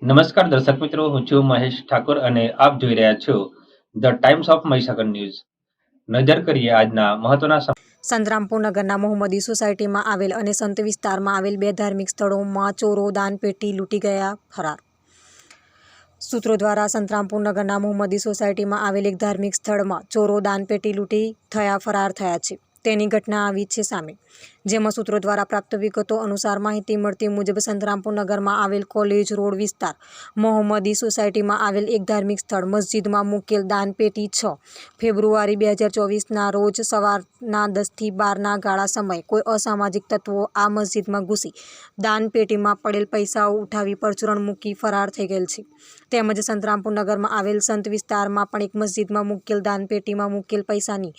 નમસ્કાર દર્શક મિત્રો, હું છું મહેશ ઠાકોર અને આપ જોઈ રહ્યા છો the Times of Mahisagar news. નજર કરીએ આજના મહત્વના સંતરામપુર નગરના મોહમ્મદી સોસાયટીમાં આવેલ અને સંત વિસ્તારમાં આવેલ બે ધાર્મિક સ્થળોમાં ચોરો દાનપેટી લૂંટી ગયા ફરાર. સૂત્રો દ્વારા સંતરામપુર નગરના મોહમ્મદી સોસાયટીમાં આવેલ એક ધાર્મિક સ્થળમાં ચોરો દાનપેટી લૂંટી ફરાર થયા છે. તેની ઘટના આવી છે સામે, જેમાં સૂત્રો દ્વારા પ્રાપ્ત વિગતો અનુસાર માહિતી મળતી મુજબ સંતરામપુર નગરમાં આવેલ કોલેજ રોડ વિસ્તાર મોહમ્મદી સોસાયટીમાં આવેલ એક ધાર્મિક સ્થળ મસ્જિદમાં મૂકેલ દાનપેટી 6 ફેબ્રુઆરી 2024ના રોજ સવારના 10 થી 12ના ગાળા સમયે કોઈ અસામાજિક તત્વો આ મસ્જિદમાં ઘૂસી દાનપેટીમાં પડેલ પૈસાઓ ઉઠાવી પરચુરણ મૂકી ફરાર થઈ ગયેલ છે. તેમજ સંતરામપુર નગરમાં આવેલ સંત વિસ્તારમાં પણ એક મસ્જિદમાં મૂકેલ દાનપેટીમાં મૂકેલ પૈસાની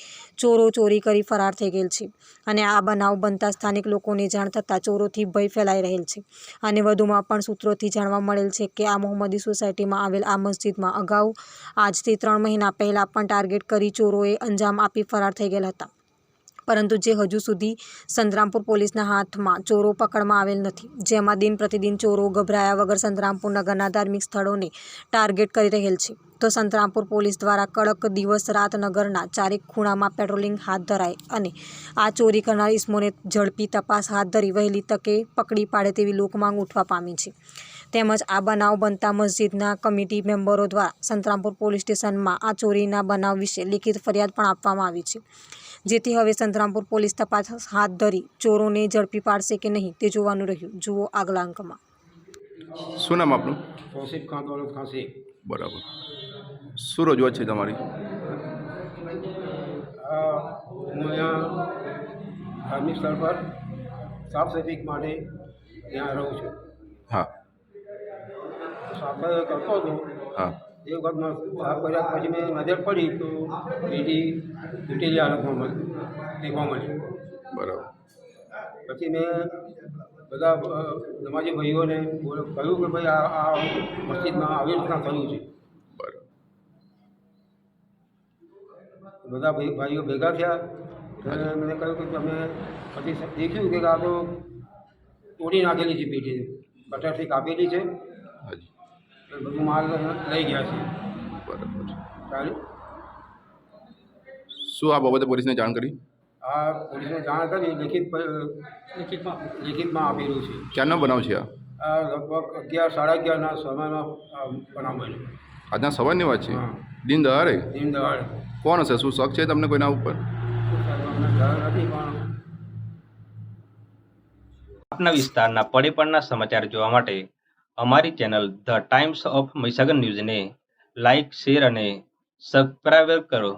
ચોરી કરી ફરાર થઈ ગયેલ છે. અને આ બનાવ બનતા સ્થાનિક લોકોને જાણ થતાં ચોરોથી ભય ફેલાઈ રહેલ છે. અને વધુમાં પણ સૂત્રોથી જાણવા મળેલ છે કે આ મોહમ્મદી સોસાયટીમાં આવેલ આ મસ્જિદમાં અગાઉ આજથી 3 મહિના પહેલા પણ ટાર્ગેટ કરી ચોરોએ અંજામ આપી ફરાર થઈ ગયેલ હતા, પરંતુ જે હજુ સુધી સંતરામપુર પોલીસના હાથમાં ચોરો પકડવામાં આવેલ નથી. જેમાં દિન પ્રતિદિન ચોરો ગભરાયા વગર સંતરામપુર નગરના ધાર્મિક સ્થળોને ટાર્ગેટ કરી રહેલ છે. તો સંતરામપુર પોલીસ દ્વારા કડક દિવસ રાત નગરના ચારેક ખૂણામાં પેટ્રોલિંગ હાથ ધરાય અને આ ચોરી કરનાર ઇસમોને ઝડપી તપાસ હાથ ધરી વહેલી તકે પકડી પાડે તેવી લોકમાંગ ઉઠવા પામી છે. તેમજ આ બનાવ બનતા મસ્જિદના કમિટી મેમ્બરો દ્વારા સંતરામપુર પોલીસ સ્ટેશનમાં આ ચોરીના બનાવ વિશે લેખિત ફરિયાદ પણ આપવામાં આવી છે. જેથી હવે સંતરામપુર પોલીસ તપાસ હાથ ધરી ચોરોને ઝડપી પાડશે કે નહીં તે જોવાનું રહ્યું. જુઓ આગલા અંકમાં. શું નામ આપનું? તોસીફ ખાન દોલત ખાન શેખ. બરાબર. શું રજૂઆત છે તમારી? હું અહીંયા ધાર્મિક સ્થળ પર સાફ સફાઈ માટે ત્યાં રહું છું. હા સાફ સફાઈ કરતો હતો. હા એ વખતમાં સાફ કર્યા પછી મેં નજર પડી તો પેટી તૂટેલી હાલતમાં દેખવા મળી. બરાબર. પછી મેં બધા નમાજી ભાઈઓને કહ્યું કે ભાઈ આ મસ્જિદમાં આવી રીતના થયું છે. બરાબર. બધા ભાઈઓ ભેગા થયા અને મને કહ્યું કે તમે પછી દેખ્યું કે આ તો તોડી નાખેલી છે પેટી, બટરથી કાપેલી છે. હાજી. બધું માલ લઈ ગયા છે. બરાબર. ચાલે. શું આ બાબતે પોલીસને જાણ કરી? આ પોલીસને જાણ કરી લેખિતમાં આપેલું છે. ક્યારનો બનાવ છે આ? આ લગભગ 11-11:30ના સમયમાં બનાવ બન્યો. આજના સવારની વાત છે? હા. દિન દહાડે? દિન દહાડે. કોણ હશે? શું શક છે તમને કોઈના ઉપર? અમને ખ્યાલ નથી પણ આપના વિસ્તારના પડે સમાચાર જોવા માટે અમારી channel the Times of Mahisagar ન્યૂઝને લાઇક, શેર અને સબસ્ક્રાઇબ કરો.